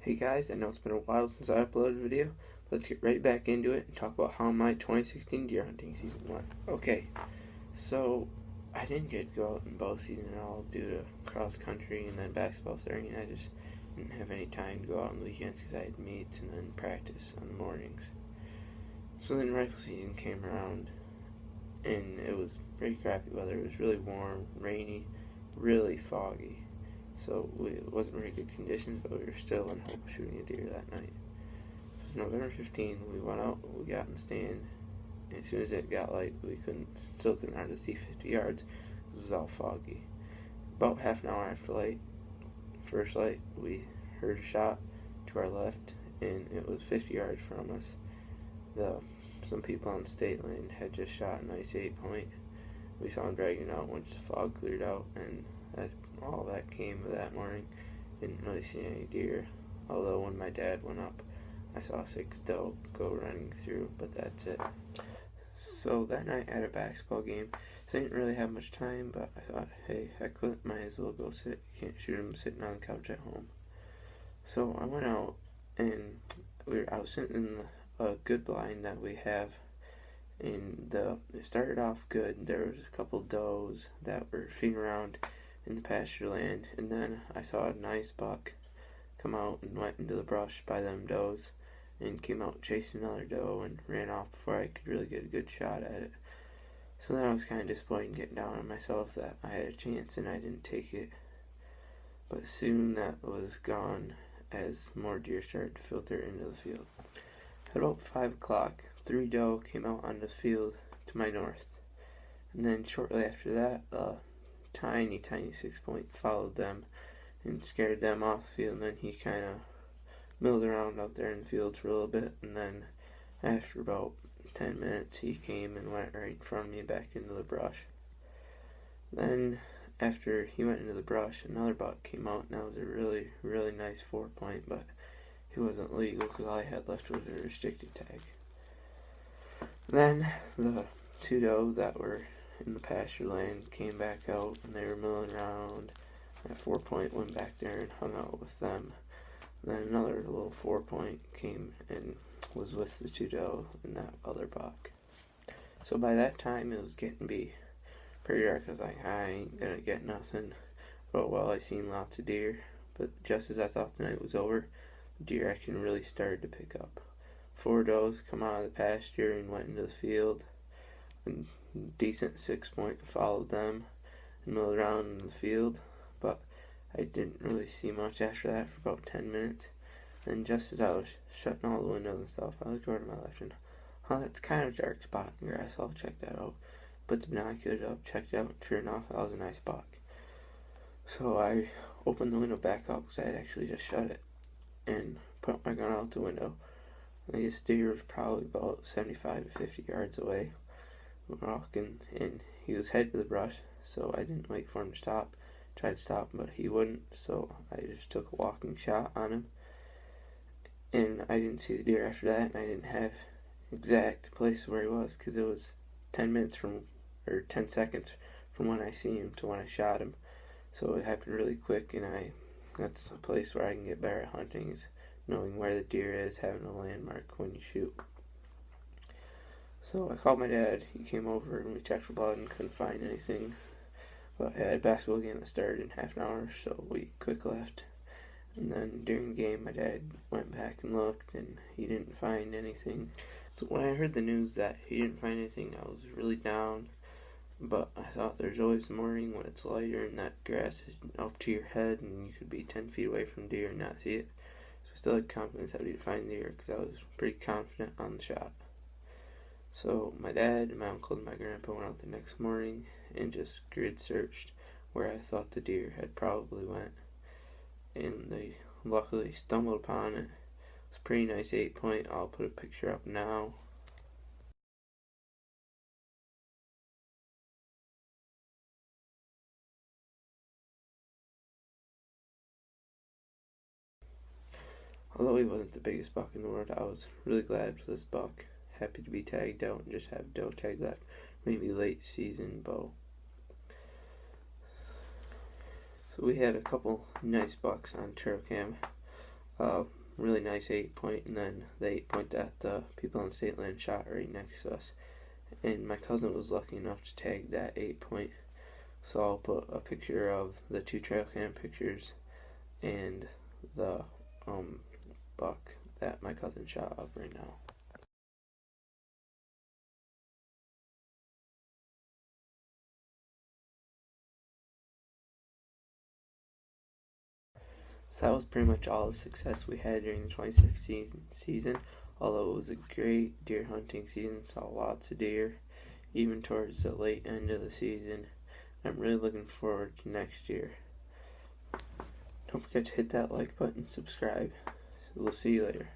Hey guys, I know it's been a while since I uploaded a video. Let's get right back into it and talk about how my 2016 deer hunting season went. Okay, so I didn't get to go out in bow season at all due to cross country and then basketball starting. I just didn't have any time to go out on the weekends because I had meets and then practice on the mornings. So then rifle season came around and it was pretty crappy weather. It was really warm, rainy, really foggy. So it wasn't very good conditions, but we were still in hope of shooting a deer that night. So November 15, we went out, we got in the stand, and as soon as it got light, we still couldn't hardly see 50 yards. It was all foggy. About half an hour after first light, we heard a shot to our left, and it was 50 yards from us. Some people on state land had just shot a nice 8-point. We saw them dragging out once the fog cleared out, and all that came of that morning. Didn't really see any deer, although when my dad went up, I saw 6 doe go running through, but that's it. So that night I had a basketball game, so I didn't really have much time, but I thought, hey, heck, might as well go sit. You can't shoot them sitting on the couch at home. So I went out, and I was sitting in a good blind that we have, and it started off good. There was a couple does that were feeding around in the pasture land, and then I saw a nice buck come out and went into the brush by them does and came out chasing another doe and ran off before I could really get a good shot at it. So then I was kind of disappointed getting down on myself that I had a chance and I didn't take it. But soon that was gone as more deer started to filter into the field. At about 5 o'clock, 3 doe came out on the field to my north. And then shortly after that, tiny 6-point followed them and scared them off the field, and then he kind of milled around out there in the field for a little bit, and then after about 10 minutes he came and went right in front of me back into the brush. Then after he went into the brush, another buck came out, and that was a really nice 4-point, but he wasn't legal because all I had left was a restricted tag. Then the 2 doe that were in the pasture land came back out, and they were milling around. That 4-point went back there and hung out with them. Then another little 4-point came and was with the 2 doe and that other buck. So by that time it was getting to be pretty dark. I was like, I ain't gonna get nothing. But I seen lots of deer. But just as I thought the night was over, deer action really started to pick up. 4 does come out of the pasture and went into the field, and decent 6-point followed them and milled around in the field, but I didn't really see much after that for about 10 minutes. Then just as I was shutting all the windows and stuff, I looked over to my left and, that's kind of a dark spot in the grass. I'll check that out. Put the binoculars up, checked it out, and sure enough, that was a nice buck. So I opened the window back up because I had actually just shut it and put my gun out the window. This deer was probably about 75 to 50 yards away, walking, and he was headed to the brush, so I didn't wait for him to stop. Tried to stop him, but he wouldn't, so I just took a walking shot on him, and I didn't see the deer after that, and I didn't have exact place where he was because it was 10 seconds from when I seen him to when I shot him. So it happened really quick, and that's a place where I can get better at hunting, is knowing where the deer is, having a landmark when you shoot. So I called my dad. He came over and we checked for blood and couldn't find anything. But I had a basketball game that started in half an hour, so we quick left. And then during the game, my dad went back and looked, and he didn't find anything. So when I heard the news that he didn't find anything, I was really down. But I thought there's always the morning when it's lighter and that grass is up to your head and you could be 10 feet away from deer and not see it. So I still had confidence that we'd find the deer because I was pretty confident on the shot. So my dad and my uncle and my grandpa went out the next morning and just grid searched where I thought the deer had probably went. And they luckily stumbled upon it. It's a pretty nice 8-point. I'll put a picture up now. Although he wasn't the biggest buck in the world, I was really glad for this buck. Happy to be tagged out and just have doe tag left. Maybe late season bow. So we had a couple nice bucks on trail cam. really nice 8-point, and then the 8-point that the people on State Land shot right next to us. And my cousin was lucky enough to tag that 8-point, so I'll put a picture of the 2 trail cam pictures and the buck that my cousin shot up right now. So that was pretty much all the success we had during the 2016 season. Although it was a great deer hunting season, saw lots of deer, even towards the late end of the season. I'm really looking forward to next year. Don't forget to hit that like button, subscribe. We'll see you later.